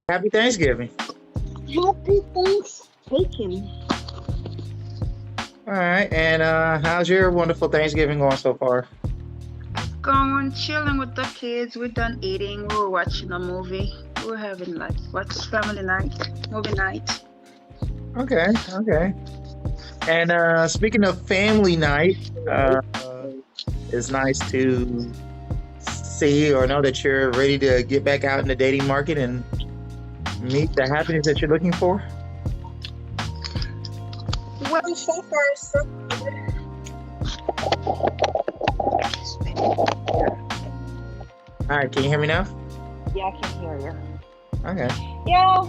Happy Thanksgiving. Happy Thanksgiving. All right. And how's your wonderful Thanksgiving going so far? Going chilling with the kids. We're done eating. We were watching a movie. We were having like what's family night, movie night. Okay. Okay. And speaking of family night, it's nice to see or know that you're ready to get back out in the dating market and meet the happiness that you're looking for. Well, so far, so All right. Can you hear me now? yeah, I can hear you. Okay. Yeah.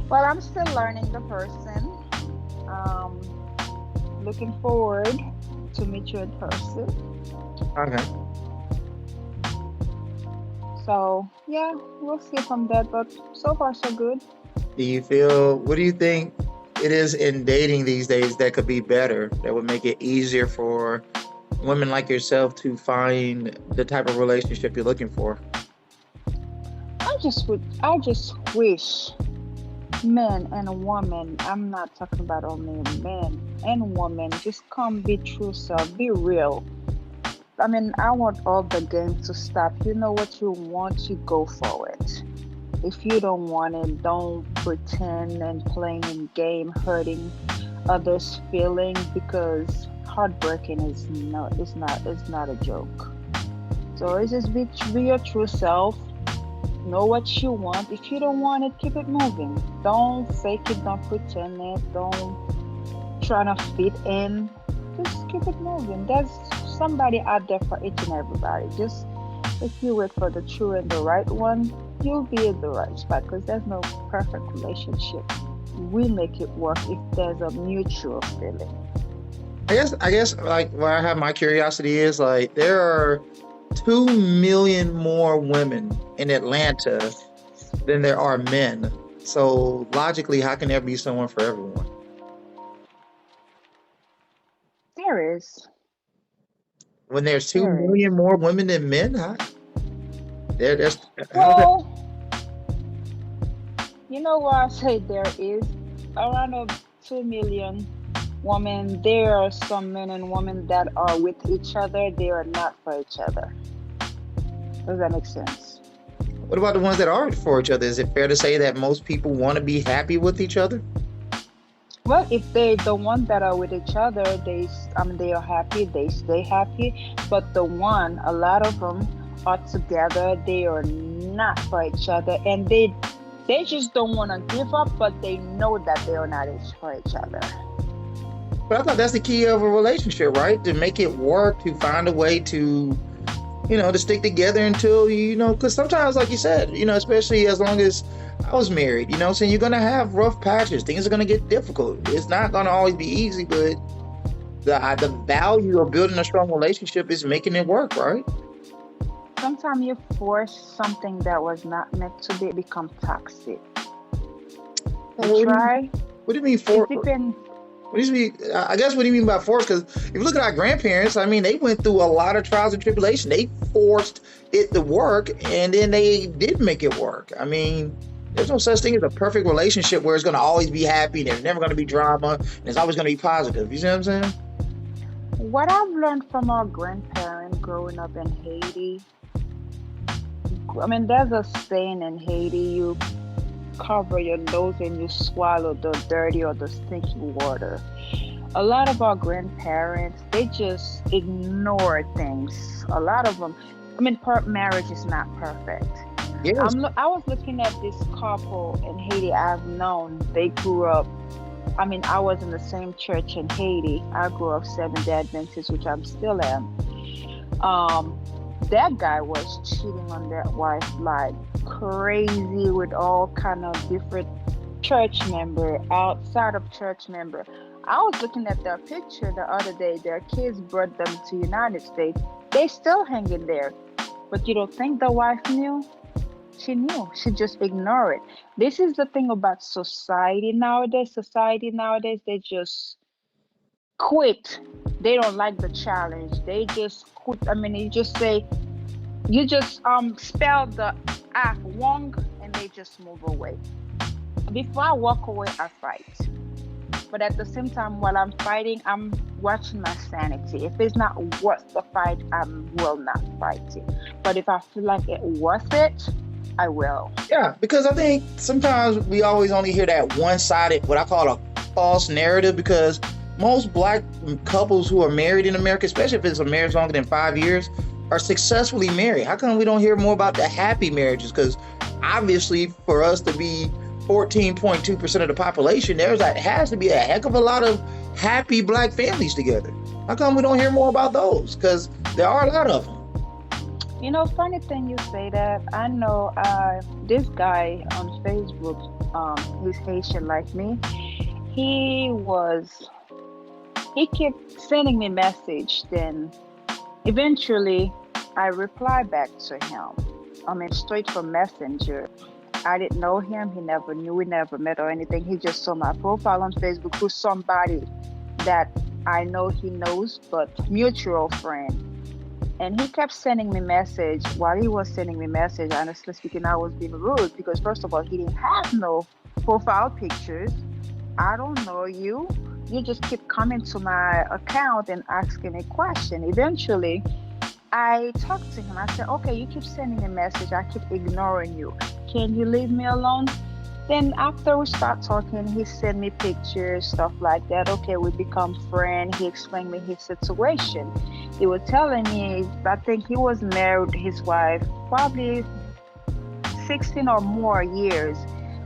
Well, I'm still learning the person. Um, Looking forward to meet you in person. Okay. So yeah, we'll see from that. But so far, so good. What do you think it is in dating these days that could be better, that would make it easier for women like yourself to find the type of relationship you're looking for? I just wish men and women. I'm not talking about only men and women. Just come, be true self, be real. I mean, I want all the games to stop. You know what you want, you go for it. If you don't want it, don't pretend and playing game, hurting others' feelings because heartbreaking is not a joke. So it's just be your true self. Know what you want. If you don't want it, keep it moving. Don't fake it. Don't pretend it. Don't try to fit in. Just keep it moving. There's somebody out there for each and everybody. Just if you wait for the true and the right one, you'll be in the right spot because there's no perfect relationship. We make it work if there's a mutual feeling. I guess like where I have my curiosity is like there are 2 million more women in Atlanta than there are men. So logically, how can there be someone for everyone? There is. When there's two There is. million more women than men, there's how's that? Well, you know what I say there is around of 2 million women. There are some men and women that are with each other. They are not for each other. Does that make sense? What about the ones that aren't for each other? Is it fair to say that most people want to be happy with each other? Well, if they the ones that are with each other, I mean they are happy, they stay happy. But the one, a lot of them are together. They are not for each other, and they just don't want to give up, but they know that they are not each for each other. But I thought that's the key of a relationship, right? To make it work, to find a way to, to stick together until, because sometimes, like you said, especially as long as I was married, what I'm saying, you're going to have rough patches. Things are going to get difficult. It's not going to always be easy, but the value of building a strong relationship is making it work, right? Sometimes you force something that was not meant to be become toxic. You What do you, try. what do you mean It for? depends. What do you mean? I guess what do you mean by force? Because if you look at our grandparents, I mean, they went through a lot of trials and tribulation. They forced it to work, and then they did make it work. I mean, there's no such thing as a perfect relationship where it's going to always be happy. There's never going to be drama, and it's always going to be positive. You see what I'm saying? What I've learned from our grandparents growing up in Haiti, I mean, there's a saying in Haiti, you cover your nose and you swallow the dirty or the stinky water. A lot of our grandparents, they just ignore things. A lot of them, I mean, marriage is not perfect. Yes. I was looking at this couple in Haiti I've known. They grew up, I mean, I was in the same church in Haiti. I grew up Seventh Day Adventist, which I'm still am. Um, that guy was cheating on that wife like crazy with all kind of different church member outside of church member. I was looking at their picture the other day. Their kids brought them to United States. They still hanging there. But you don't think the wife knew? She knew. She just ignored it. This is the thing about society nowadays. Society nowadays, they just quit. They don't like the challenge. They just quit. I mean, you just say you just spell the act wrong and they just move away. Before I walk away, I fight. But at the same time, while I'm fighting, I'm watching my sanity. If it's not worth the fight, I will not fight it. But if I feel like it's worth it, I will. Yeah, because I think sometimes we always only hear that one-sided, what I call a false narrative, because most black couples who are married in America, especially if it's a marriage longer than 5 years, are successfully married. How come we don't hear more about the happy marriages? Because obviously for us to be 14.2% of the population, has to be a heck of a lot of happy black families together. How come we don't hear more about those? Because there are a lot of them. You know, funny thing you say that. I know this guy on Facebook, he's Haitian like me. He kept sending me message. Then eventually I replied back to him. I mean, straight from Messenger. I didn't know him. He never knew. We never met or anything. He just saw my profile on Facebook through somebody that I know he knows, but mutual friend. And he kept sending me message. While he was sending me message, honestly speaking, I was being rude because first of all, he didn't have no profile pictures. I don't know you. You just keep coming to my account and asking me question. Eventually, I talked to him. I said, okay, you keep sending me message. I keep ignoring you. Can you leave me alone? Then after we start talking, he sent me pictures, stuff like that. Okay, we become friends. He explained me his situation. He was telling me, I think he was married his wife probably 16 or more years.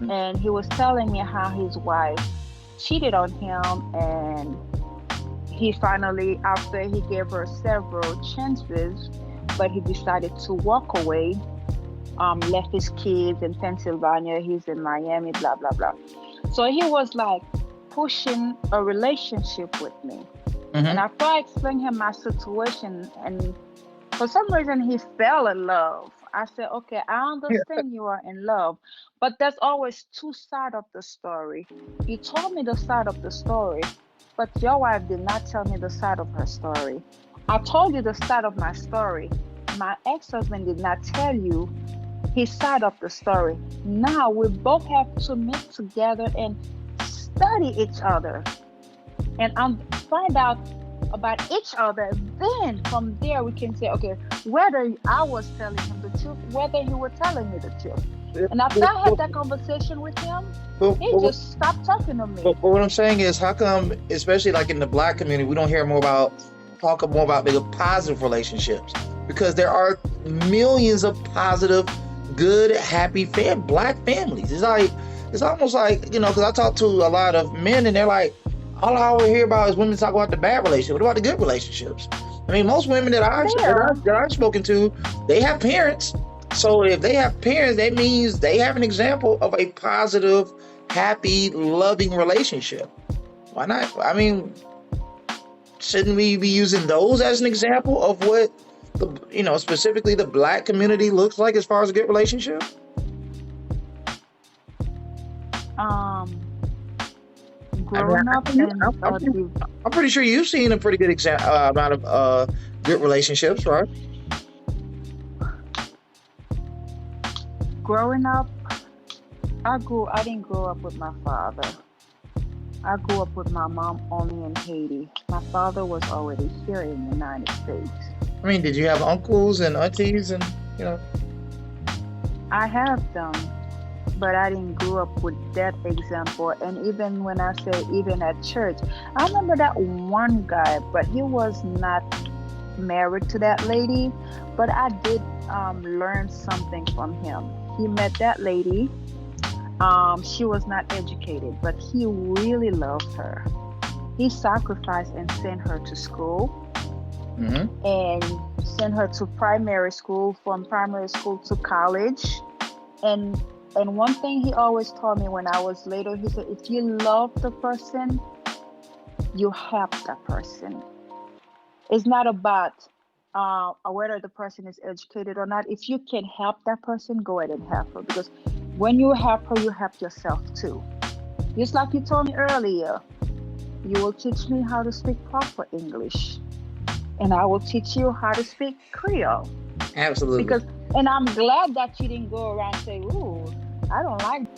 And he was telling me how his wife cheated on him, and he finally, after he gave her several chances, but he decided to walk away. Left his kids in Pennsylvania, he's in Miami, blah, blah, blah. So he was like pushing a relationship with me. And after I explained him my situation, and for some reason he fell in love. I said, okay, I understand you are in love, but there's always two sides of the story. You told me the side of the story, but your wife did not tell me the side of her story. I told you the side of my story. My ex-husband did not tell you his side of the story. Now we both have to meet together and study each other and find out about each other. Then from there we can say, okay, whether I was telling him the truth, whether he was telling me the truth. And after I had that conversation with him, he just stopped talking to me. But what I'm saying is, how come, especially like in the black community, we don't hear talk more about the positive relationships? Because there are millions of positive, good, happy black families. It's almost like, because I talk to a lot of men and they're like, all I always hear about is women talk about the bad relationship. What about the good relationships? I mean, most women that I've spoken to, they have parents. So if they have parents, that means they have an example of a positive, happy, loving relationship. Why not? I mean, shouldn't we be using those as an example of what specifically the black community looks like as far as a good relationship? Growing up I'm pretty sure you've seen a pretty good amount of good relationships, right? Growing up, I didn't grow up with my father. I grew up with my mom only in Haiti. My father was already here in the United States. I mean, did you have uncles and aunties and, I have them, but I didn't grow up with that example. And even when I say even at church, I remember that one guy, but he was not married to that lady, but I did learn something from him. He met that lady. She was not educated, but he really loved her. He sacrificed and sent her to school. And sent her to primary school, from primary school to college. And one thing he always told me when I was little, he said, if you love the person, you help that person. It's not about whether the person is educated or not. If you can help that person, go ahead and help her. Because when you help her, you help yourself too. Just like you told me earlier, you will teach me how to speak proper English. And I will teach you how to speak Creole. Absolutely. And I'm glad that you didn't go around and say, ooh, I don't like